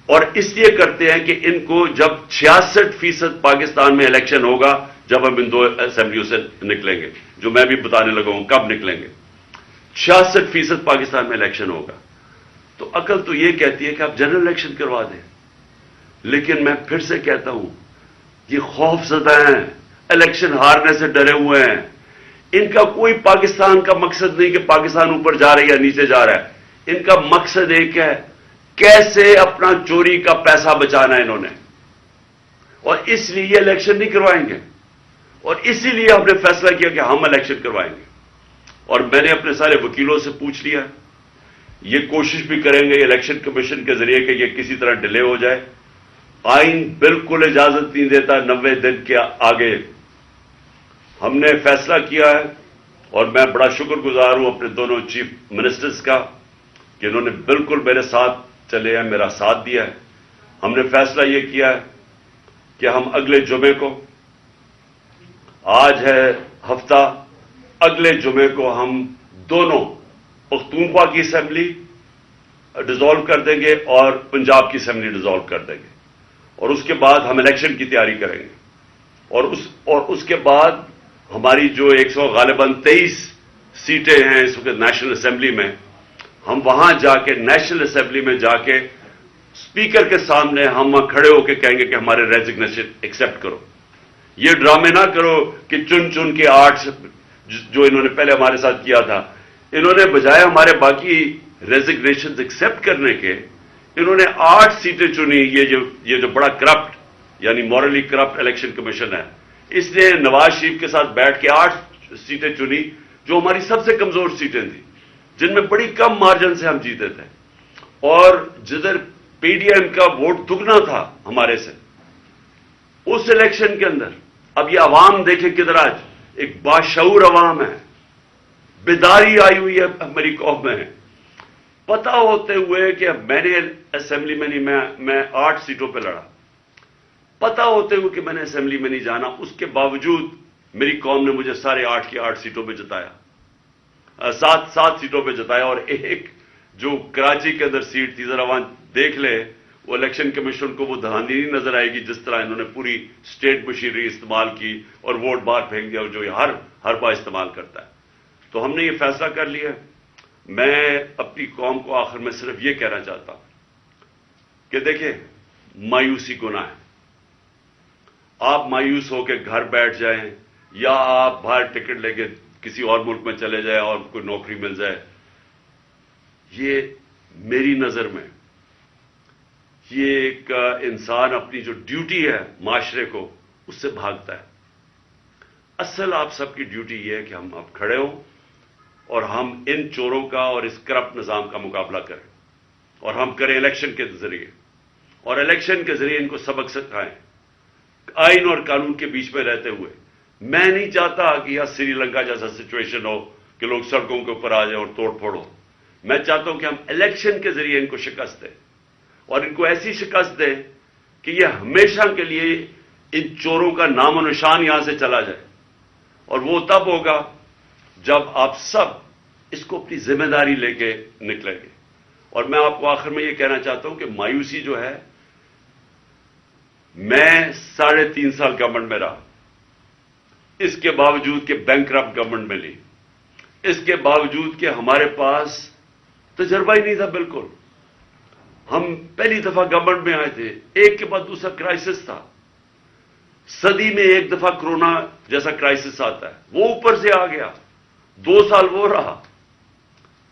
اور اس لیے کرتے ہیں کہ ان کو جب 66% پاکستان میں الیکشن ہوگا, جب ہم ان 2 اسمبلیوں سے نکلیں گے, جو میں بھی بتانے لگا ہوں کب نکلیں گے, 66% پاکستان میں الیکشن ہوگا, تو عقل تو یہ کہتی ہے کہ آپ جنرل الیکشن کروا دیں. لیکن میں پھر سے کہتا ہوں یہ خوف زدہ ہیں, الیکشن ہارنے سے ڈرے ہوئے ہیں, ان کا کوئی پاکستان کا مقصد نہیں کہ پاکستان اوپر جا رہا ہے یا نیچے جا رہا ہے, ان کا مقصد ایک ہے کیسے اپنا چوری کا پیسہ بچانا ہے انہوں نے, اور اس لیے یہ الیکشن نہیں کروائیں گے, اور اسی لیے ہم نے فیصلہ کیا کہ ہم الیکشن کروائیں گے. اور میں نے اپنے سارے وکیلوں سے پوچھ لیا, یہ کوشش بھی کریں گے الیکشن کمیشن کے ذریعے کہ یہ کسی طرح ڈیلے ہو جائے. آئین بالکل اجازت نہیں دیتا 90 دن کے آگے. ہم نے فیصلہ کیا ہے, اور میں بڑا شکر گزار ہوں اپنے دونوں چیف منسٹرز کا کہ انہوں نے بالکل میرے ساتھ چلے ہیں, میرا ساتھ دیا ہے. ہم نے فیصلہ یہ کیا ہے کہ ہم اگلے جمعے کو, آج ہے ہفتہ, اگلے جمعے کو ہم دونوں پختونخوا کی اسمبلی ڈیزالو کر دیں گے اور پنجاب کی اسمبلی ڈیزالو کر دیں گے, اور اس کے بعد ہم الیکشن کی تیاری کریں گے. اور اس کے بعد ہماری جو 100 غالباً 23 سیٹیں ہیں اس وقت نیشنل اسمبلی میں, ہم وہاں جا کے نیشنل اسمبلی میں جا کے اسپیکر کے سامنے ہم کھڑے ہو کے کہیں گے کہ ہمارے ریزگنیشن ایکسیپٹ کرو. یہ ڈرامے نہ کرو کہ چن کے 8 جو انہوں نے پہلے ہمارے ساتھ کیا تھا, انہوں نے بجائے ہمارے باقی ریزگنیشن ایکسیپٹ کرنے کے, انہوں نے 8 سیٹیں چنی. یہ جو بڑا کرپٹ یعنی مورلی کرپٹ الیکشن کمیشن ہے, اس نے نواز شریف کے ساتھ بیٹھ کے 8 سیٹیں چنی جو ہماری سب سے کمزور سیٹیں تھیں, جن میں بڑی کم مارجن سے ہم جیتے تھے, اور جدھر پی ڈی ایم کا ووٹ دگنا تھا ہمارے سے اس الیکشن کے اندر. اب یہ عوام دیکھیں کدھر آج ایک باشعور عوام ہے, بیداری آئی ہوئی ہے ہماری قوم میں. پتا ہوتے ہوئے کہ میں نے اسمبلی میں نہیں, میں 8 سیٹوں پہ لڑا, پتا ہوتے ہوئے کہ میں نے اسمبلی میں نہیں جانا, اس کے باوجود میری قوم نے مجھے سارے 8 کی 8 سیٹوں پہ جتایا, 7 سیٹوں پہ جتایا. اور ایک جو کراچی کے اندر سیٹ تھی, ذرا وہاں دیکھ لے, وہ الیکشن کمیشن کو وہ دھاندلی نہیں نظر آئے گی جس طرح انہوں نے پوری اسٹیٹ مشینری استعمال کی اور ووٹ باہر پھینک دیا, جو یہ ہر بار استعمال کرتا ہے. تو ہم نے یہ فیصلہ کر لیا. میں اپنی قوم کو آخر میں صرف یہ کہنا چاہتا ہوں کہ دیکھیں, مایوسی گناہ ہے. آپ مایوس ہو کے گھر بیٹھ جائیں یا آپ باہر ٹکٹ لے کے کسی اور ملک میں چلے جائیں اور کوئی نوکری مل جائے, یہ میری نظر میں یہ ایک انسان اپنی جو ڈیوٹی ہے معاشرے کو اس سے بھاگتا ہے. اصل آپ سب کی ڈیوٹی یہ ہے کہ ہم اب کھڑے ہوں اور ہم ان چوروں کا اور اس کرپٹ نظام کا مقابلہ کریں, اور ہم کریں الیکشن کے ذریعے, اور الیکشن کے ذریعے ان کو سبق سکھائیں آئین اور قانون کے بیچ میں رہتے ہوئے. میں نہیں چاہتا کہ یہاں سری لنکا جیسا سچویشن ہو کہ لوگ سڑکوں کے اوپر آ جائیں اور توڑ پھوڑ ہو. میں چاہتا ہوں کہ ہم الیکشن کے ذریعے ان کو شکست دیں, اور ان کو ایسی شکست دیں کہ یہ ہمیشہ کے لیے ان چوروں کا نام و نشان یہاں سے چلا جائے. اور وہ تب ہوگا جب آپ سب اس کو اپنی ذمہ داری لے کے نکلیں گے. اور میں آپ کو آخر میں یہ کہنا چاہتا ہوں کہ مایوسی جو ہے, میں 3.5 سال گورنمنٹ میں رہا, اس کے باوجود کہ بینکرپٹ گورنمنٹ میں لی, اس کے باوجود کہ ہمارے پاس تجربہ ہی نہیں تھا بالکل. ہم پہلی دفعہ گورنمنٹ میں آئے تھے, ایک کے بعد دوسرا کرائسس تھا. صدی میں ایک دفعہ کرونا جیسا کرائسس آتا ہے, وہ اوپر سے آ گیا, 2 سال وہ رہا.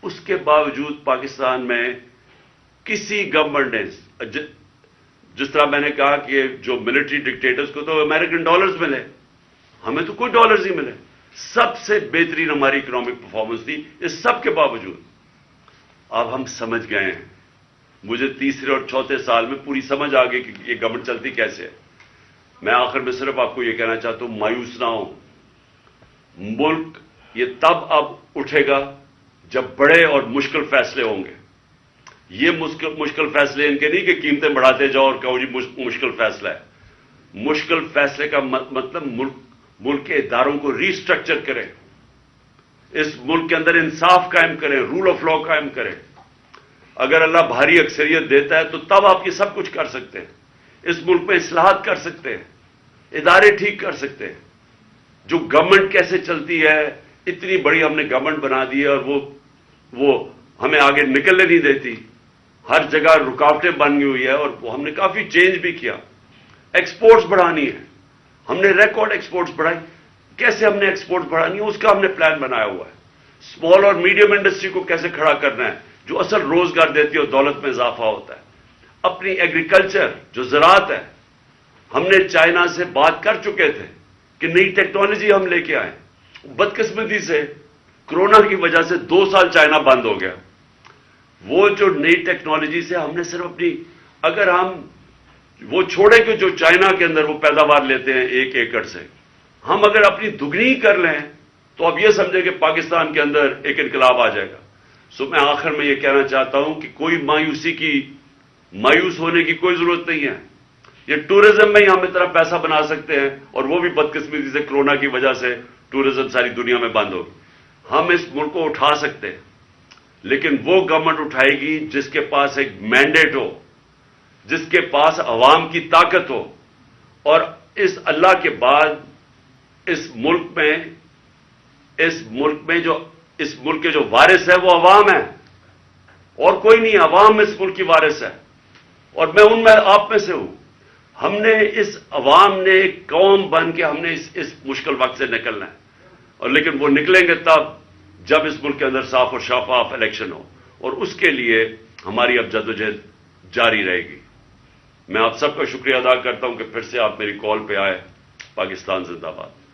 اس کے باوجود پاکستان میں کسی گورنمنٹ نے, جس طرح میں نے کہا کہ جو ملٹری ڈکٹیٹرز کو تو امریکن ڈالرز ملے, ہمیں تو کوئی ڈالرز ہی ملے. سب سے بہترین ہماری اکنامک پرفارمنس تھی. اس سب کے باوجود اب ہم سمجھ گئے ہیں, مجھے تیسرے اور چوتھے سال میں پوری سمجھ آ گئی کہ یہ گورنمنٹ چلتی کیسے ہے. میں آخر میں صرف آپ کو یہ کہنا چاہتا ہوں, مایوس نہ ہوں. ملک یہ تب اب اٹھے گا جب بڑے اور مشکل فیصلے ہوں گے. یہ مشکل فیصلے ان کے نہیں کہ قیمتیں بڑھاتے جاؤ اور کہو جی مشکل فیصلہ ہے. مشکل فیصلے کا مطلب ملک کے اداروں کو ری اسٹرکچر کریں, اس ملک کے اندر انصاف قائم کریں, رول آف لا قائم کریں. اگر اللہ بھاری اکثریت دیتا ہے تو تب آپ یہ سب کچھ کر سکتے ہیں. اس ملک میں اصلاحات کر سکتے ہیں, ادارے ٹھیک کر سکتے ہیں. جو گورنمنٹ کیسے چلتی ہے, اتنی بڑی ہم نے گورنمنٹ بنا دی ہے اور وہ ہمیں آگے نکلنے نہیں دیتی. ہر جگہ رکاوٹیں بن گئی ہوئی ہے, اور ہم نے کافی چینج بھی کیا. ایکسپورٹس بڑھانی ہے, ہم نے ریکارڈ ایکسپورٹس بڑھائی. کیسے ہم نے ایکسپورٹس بڑھانی ہے اس کا ہم نے پلان بنایا ہوا ہے. اسمال اور میڈیم انڈسٹری کو کیسے کھڑا کرنا ہے, جو اصل روزگار دیتی ہے اور دولت میں اضافہ ہوتا ہے. اپنی ایگریکلچر جو زراعت ہے, ہم نے چائنا سے بات کر چکے تھے کہ نئی ٹیکنالوجی ہم لے کے آئیں. بدقسمتی سے کرونا کی وجہ سے 2 سال چائنا بند ہو گیا. وہ جو نئی ٹیکنالوجی سے ہم نے صرف اپنی, اگر ہم وہ چھوڑیں کہ جو چائنا کے اندر وہ پیداوار لیتے ہیں 1 ایکڑ سے, ہم اگر اپنی دگنی کر لیں تو اب یہ سمجھیں کہ پاکستان کے اندر ایک انقلاب آ جائے گا. میں آخر میں یہ کہنا چاہتا ہوں کہ کوئی مایوس ہونے کی کوئی ضرورت نہیں ہے. یہ ٹورزم میں ہی ہم اتنا پیسہ بنا سکتے ہیں, اور وہ بھی بدقسمتی سے کرونا کی وجہ سے ٹورزم ساری دنیا میں بند ہوگی. ہم اس ملک کو اٹھا سکتے ہیں, لیکن وہ گورنمنٹ اٹھائے گی جس کے پاس ایک مینڈیٹ ہو, جس کے پاس عوام کی طاقت ہو. اور اس اللہ کے بعد اس ملک کے جو وارث ہے وہ عوام ہے, اور کوئی نہیں. عوام اس ملک کی وارث ہے, اور میں آپ میں سے ہوں. ہم نے اس عوام نے ایک قوم بن کے ہم نے اس مشکل وقت سے نکلنا ہے, اور لیکن وہ نکلیں گے تب جب اس ملک کے اندر صاف اور شفاف الیکشن ہو. اور اس کے لیے ہماری اب جدوجہد جاری رہے گی. میں آپ سب کا شکریہ ادا کرتا ہوں کہ پھر سے آپ میری کال پہ آئے. پاکستان زندہ باد.